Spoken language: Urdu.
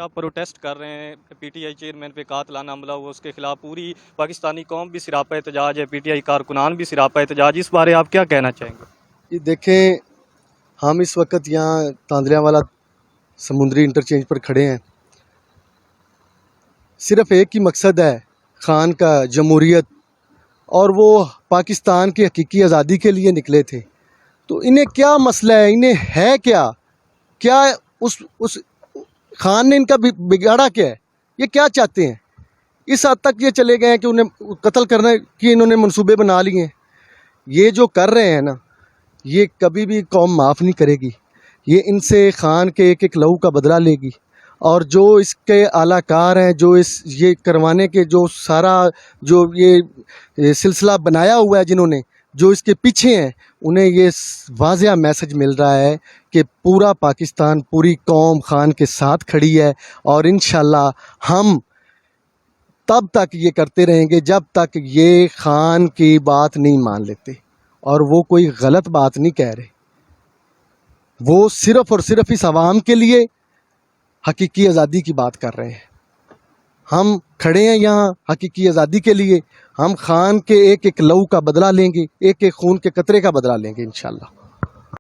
آپ پروٹیسٹ کر رہے ہیں پی ٹی آئی چیئرمین پہ قاتلانہ حملہ ہوا، اس کے خلاف پوری پاکستانی قوم بھی سراپا احتجاج ہے، پی ٹی آئی کارکنان بھی سراپا احتجاج، اس بارے آپ کیا کہنا چاہیں گے؟ یہ دیکھیں، ہم اس وقت یہاں تاندریاں والا سمندری انٹرچینج پر کھڑے ہیں. صرف ایک ہی مقصد ہے خان کا، جمہوریت، اور وہ پاکستان کی حقیقی آزادی کے لیے نکلے تھے. تو انہیں کیا مسئلہ ہے، انہیں ہے کیا اس خان نے ان کا بگاڑا کیا ہے؟ یہ کیا چاہتے ہیں؟ اس حد تک یہ چلے گئے ہیں کہ انہیں قتل کرنے کی انہوں نے منصوبے بنا لیے ہیں. یہ جو کر رہے ہیں نا، یہ کبھی بھی قوم معاف نہیں کرے گی. یہ ان سے خان کے ایک ایک لہو کا بدلہ لے گی، اور جو اس کے اعلیٰ کار ہیں، جو یہ کروانے کے جو سارا جو یہ سلسلہ بنایا ہوا ہے، جنہوں نے جو اس کے پیچھے ہیں، انہیں یہ واضح میسج مل رہا ہے کہ پورا پاکستان، پوری قوم خان کے ساتھ کھڑی ہے. اور انشاءاللہ ہم تب تک یہ کرتے رہیں گے جب تک یہ خان کی بات نہیں مان لیتے. اور وہ کوئی غلط بات نہیں کہہ رہے، وہ صرف اور صرف اس عوام کے لیے حقیقی آزادی کی بات کر رہے ہیں. ہم کھڑے ہیں یہاں حقیقی آزادی کے لیے. ہم خان کے ایک ایک لہو کا بدلہ لیں گے، ایک ایک خون کے قطرے کا بدلہ لیں گے انشاءاللہ.